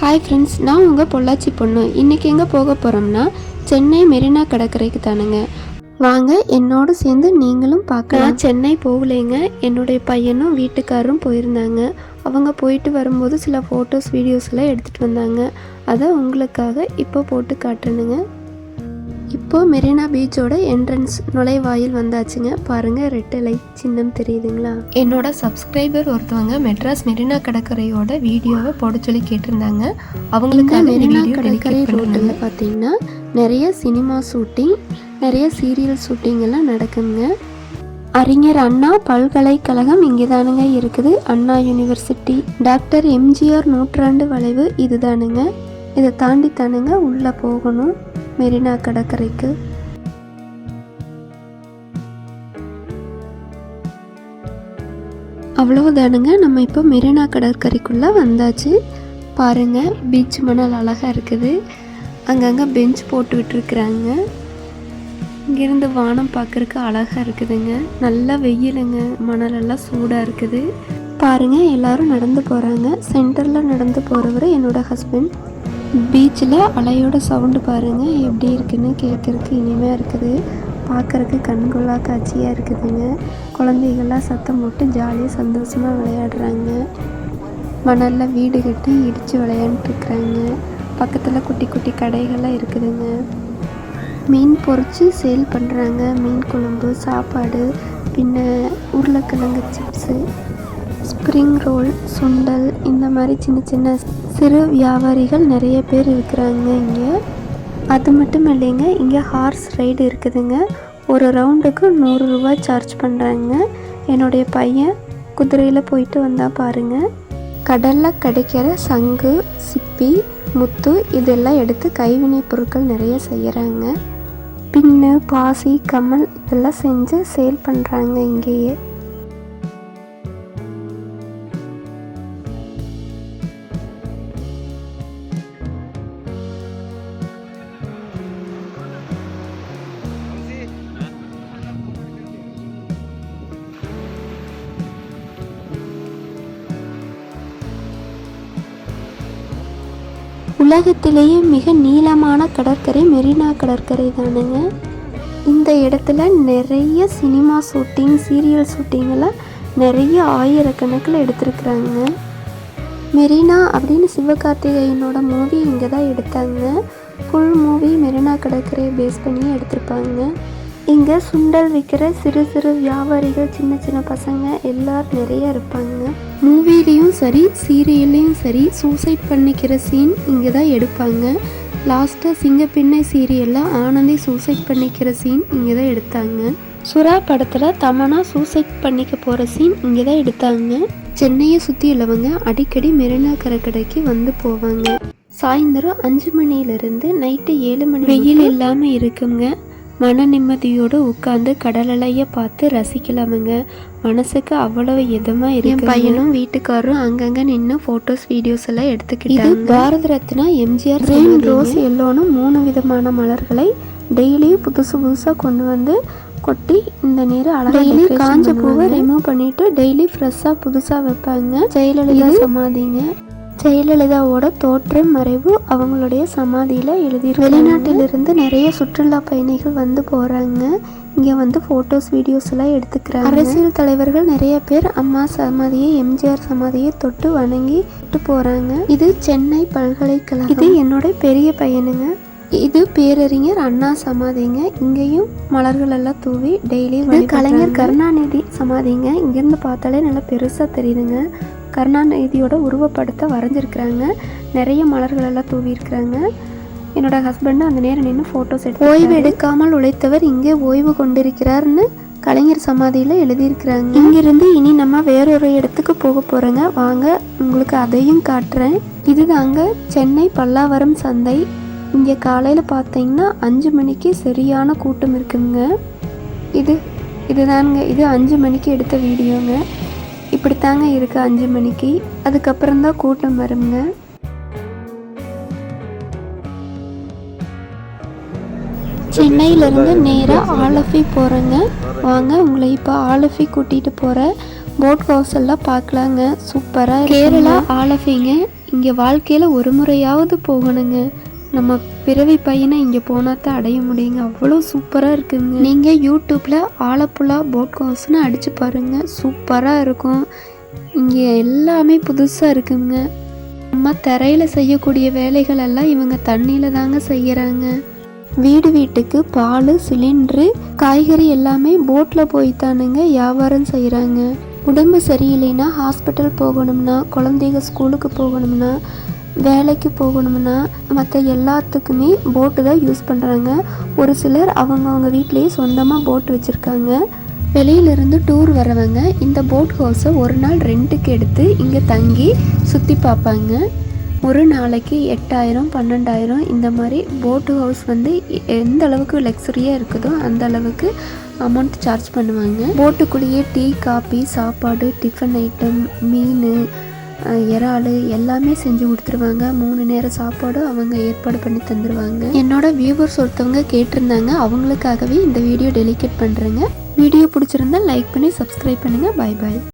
Hi friends, நான் உங்கள் பொள்ளாச்சி பொண்ணு. இன்றைக்கி எங்கே போக போகிறோம்னா சென்னை மெரினா கடற்கரைக்கு தானுங்க. வாங்க என்னோடு சேர்ந்து நீங்களும் பார்க்கலாம். சென்னை போகலைங்க, என்னுடைய பையனும் வீட்டுக்காரரும் போயிருந்தாங்க. அவங்க போயிட்டு வரும்போது சில ஃபோட்டோஸ் வீடியோஸ்லாம் எடுத்துகிட்டு வந்தாங்க. அதை உங்களுக்காக இப்போ போட்டு காட்டுனுங்க. இப்போது மெரினா பீச்சோட என்ட்ரன்ஸ் நுழைவாயில் வந்தாச்சுங்க. பாருங்கள், ரெட் லைட் சின்னம் தெரியுதுங்களா? என்னோட சப்ஸ்கிரைபர் ஒருத்தவங்க மெட்ராஸ் மெரினா கடற்கரையோட வீடியோவை போட சொல்லி கேட்டிருந்தாங்க. அவங்களுக்கு மெரினா கடற்கரை ரோட்டில் பார்த்தீங்கன்னா நிறைய சினிமா ஷூட்டிங், நிறைய சீரியல் ஷூட்டிங் எல்லாம் நடக்குங்க. அறிஞர் அண்ணா பல்கலைக்கழகம் இங்கே தானுங்க இருக்குது. அண்ணா யூனிவர்சிட்டி, டாக்டர் எம்ஜிஆர் நூற்றாண்டு வளைவு இது தானுங்க. இதை தாண்டி தானுங்க உள்ளே போகணும் மெரினா கடற்கரைக்கு. அவ்வளவுதானுங்க, நம்ம இப்போ மெரினா கடற்கரைக்குள்ளே வந்தாச்சு. பாருங்கள், பீச் மணல் அழகாக இருக்குது. அங்கங்கே பெஞ்ச் போட்டு விட்டுருக்குறாங்க. இங்கேருந்து வானம் பார்க்குறக்கு அழகாக இருக்குதுங்க. நல்லா வெயிலுங்க, மணலெல்லாம் சூடாக இருக்குது. பாருங்கள், எல்லோரும் நடந்து போகிறாங்க. சென்டரில் நடந்து போகிறவர் என்னோட ஹஸ்பண்ட். பீச்சில் அலையோட சவுண்டு பாருங்கள் எப்படி இருக்குன்னு கேட்குறதுக்கு இனிமையாக இருக்குது. பார்க்குறக்கு கண்கொள்ளா காட்சியாக இருக்குதுங்க. குழந்தைகள்லாம் சத்தம் போட்டு ஜாலியாக சந்தோஷமாக விளையாடுறாங்க. மணலில் வீடு கட்டி இடித்து விளையாண்டுருக்குறாங்க. பக்கத்தில் குட்டி குட்டி கடைகள்லாம் இருக்குதுங்க. மீன் பொரித்து சேல் பண்ணுறாங்க. மீன் குழம்பு, சாப்பாடு, பின்ன உருளைக்கிழங்கு சிப்ஸு, ஸ்ப்ரிங் ரோல், சுண்டல், இந்த மாதிரி சின்ன சின்ன சிறு வியாபாரிகள் நிறைய பேர் இருக்கிறாங்க இங்கே. அது மட்டும் இல்லைங்க, இங்கே ஹார்ஸ் ரைடு இருக்குதுங்க. ஒரு ரவுண்டுக்கு 100 ரூபாய் சார்ஜ் பண்ணுறாங்க. என்னுடைய பையன் குதிரையில் போயிட்டு வந்தால் பாருங்கள். கடலில் கிடைக்கிற சங்கு, சிப்பி, முத்து இதெல்லாம் எடுத்து கைவினை பொருட்கள் நிறைய செய்கிறாங்க. பின்னு, பாசி, கமல் இதெல்லாம் செஞ்சு சேல் பண்ணுறாங்க இங்கேயே. உலகத்திலேயே மிக நீளமான கடற்கரை மெரினா கடற்கரை தானுங்க. இந்த இடத்துல நிறைய சினிமா ஷூட்டிங், சீரியல் ஷூட்டிங் எல்லாம் நிறைய ஆயிரக்கணக்கில் எடுத்திருக்கிறாங்க. மெரினா அப்படின்னு சிவகார்த்திகேயனோட மூவி இங்கே தான் எடுத்தாங்க. ஃபுல் மூவி மெரினா கடற்கரையை பேஸ் பண்ணி எடுத்திருப்பாங்க. இங்கே சுண்டல் விற்கிற சிறு சிறு வியாபாரிகள், சின்ன சின்ன பசங்க எல்லோரும் நிறைய இருப்பாங்க. மூவிலையும் சரி சீரியல்லையும் சரி சூசைட் பண்ணிக்கிற சீன் இங்கே தான் எடுப்பாங்க. லாஸ்ட்டாக சிங்கப்பெண்ணை சீரியலில் ஆனந்தி சூசைட் பண்ணிக்கிற சீன் இங்கே தான் எடுத்தாங்க. சுறா படத்தில் தமன்னா சூசைட் பண்ணிக்க போகிற சீன் இங்கே தான் எடுத்தாங்க. சென்னையை சுற்றி உள்ளவங்க அடிக்கடி மெரினா கடற்கரைக்கு வந்து போவாங்க. சாயந்தரம் 5 மணிலேருந்து நைட்டு 7 மணி வெயில் இல்லாமல் இருக்குங்க. மன நிம்மதியோடு உட்காந்து கடலையை பார்த்து ரசிக்கலாமுங்க. மனசுக்கு அவ்வளவு இதமாக இருக்கு. பையனும் வீட்டுக்காரரும் அங்கங்கே நின்று ஃபோட்டோஸ் வீடியோஸ் எல்லாம் எடுத்துக்கிட்டாங்க. பாரத ரத்னா எம்ஜிஆர் ரோஸ் எல்லோன்னு 3 விதமான மலர்களை டெய்லியும் புதுசு புதுசாக கொண்டு வந்து கொட்டி இந்த நீர் அழகாக காஞ்ச பூவை ரிமூவ் பண்ணிட்டு டெய்லி ஃப்ரெஷ்ஷாக புதுசாக வைப்பாங்க. ஜெயலலிதா சமாதிங்க. ஜெயலலிதாவோட தோற்றம் மறைவு அவங்களுடைய சமாதியில் எழுதி. வெளிநாட்டிலிருந்து நிறைய சுற்றுலா பயணிகள் வந்து போகிறாங்க. இங்கே வந்து ஃபோட்டோஸ் வீடியோஸ் எல்லாம் எடுத்துக்கிறாங்க. அரசியல் தலைவர்கள் நிறைய பேர் அம்மா சமாதியை, எம்ஜிஆர் சமாதியை தொட்டு வணங்கி போகிறாங்க. இது சென்னை பல்கலைக்கழகம். இது என்னோட பெரிய பையனுங்க. இது பேரறிஞர் அண்ணா சமாதிங்க. இங்கேயும் மலர்கள் எல்லாம் தூவி டெய்லி. கலைஞர் கருணாநிதி சமாதிங்க. இங்கேருந்து பார்த்தாலே நல்லா பெருசாக தெரியுதுங்க. கருணாநிதியோட உருவப்படத்தை வரைஞ்சிருக்கிறாங்க. நிறைய மலர்கள் எல்லாம் தூவி இருக்கிறாங்க. என்னோட ஹஸ்பண்டு அந்த நேரம் நின்று ஃபோட்டோஸ் எடுத்து. ஓய்வு எடுக்காமல் உழைத்தவர் இங்கே ஓய்வு கொண்டிருக்கிறார்னு கலைஞர் சமாதியில் எழுதியிருக்கிறாங்க. இங்கிருந்து இனி நம்ம வேறொரு இடத்துக்கு போக போகிறோங்க. வாங்க உங்களுக்கு அதையும் காட்டுறேன். இது தாங்க சென்னை பல்லாவரம் சந்தை. இங்கே காலையில் பார்த்தீங்கன்னா 5 மணிக்கு சரியான கூட்டம் இருக்குங்க. இதுதாங்க, இது 5 மணிக்கு எடுத்த வீடியோங்க. இப்படித்தாங்க இருக்குது 5 மணிக்கு. அதுக்கப்புறம் தான் கூட்டம் வருங்க. சென்னையிலேருந்து நேராக ஆலஃபி போகிறேங்க. வாங்க உங்களை இப்போ ஆலஃபி கூட்டிகிட்டு போகிறேன். போட் ஹவுஸ் எல்லாம் பார்க்கலாங்க. சூப்பராக கேரளா ஆலஃபிங்க. இங்கே வாழ்க்கையில் ஒரு முறையாவது போகணுங்க. நம்ம பிறவி பையனை இங்கே போனால் தான் அடைய முடியுங்க. அவ்வளோ சூப்பராக இருக்குங்க. நீங்கள் யூடியூப்பில் ஆலப்புழா போட் ஹவுஸ்னு அடித்து பாருங்கள், சூப்பராக இருக்கும். இங்கே எல்லாமே புதுசாக இருக்குங்க. நம்ம தரையில் செய்யக்கூடிய வேலைகள் எல்லாம் இவங்க தண்ணியில் தாங்க செய்கிறாங்க. வீட்டுக்கு பால், சிலிண்ட்ரு, காய்கறி எல்லாமே போட்டில் போய்த்தானுங்க வியாபாரம் செய்கிறாங்க. உடம்பு சரியில்லைன்னா ஹாஸ்பிட்டல் போகணும்னா, குழந்தைங்க ஸ்கூலுக்கு போகணும்னா, வேலைக்கு போகணும்னா, மற்ற எல்லாத்துக்குமே போட்டு தான் யூஸ் பண்ணுறாங்க. ஒரு சிலர் அவங்கவுங்க வீட்லேயே சொந்தமாக போட் வச்சுருக்காங்க. வெளியிலிருந்து டூர் வரவங்க இந்த போட் ஹவுஸை ஒரு நாள் ரெண்ட்டுக்கு எடுத்து இங்கே தங்கி சுற்றி பார்ப்பாங்க. ஒரு நாளைக்கு 8000 12,000 இந்த மாதிரி போட்டு ஹவுஸ் வந்து எந்த அளவுக்கு லக்ஸரியாக இருக்குதோ அந்த அளவுக்கு அமௌண்ட் சார்ஜ் பண்ணுவாங்க. போட்டுக்குள்ளேயே டீ, காபி, சாப்பாடு, டிஃபன் ஐட்டம், மீன், இறால் எல்லாமே செஞ்சு கொடுத்துருவாங்க. 3 நேர சாப்பாடு அவங்க ஏற்பாடு பண்ணி தந்துடுவாங்க. என்னோட வியூவர்ஸ் ஒருத்தவங்க கேட்டிருந்தாங்க, அவங்களுக்காகவே இந்த வீடியோ டெலிகேட் பண்ணுறேங்க. வீடியோ பிடிச்சிருந்தா லைக் பண்ணி சப்ஸ்கிரைப் பண்ணுங்கள். Bye bye.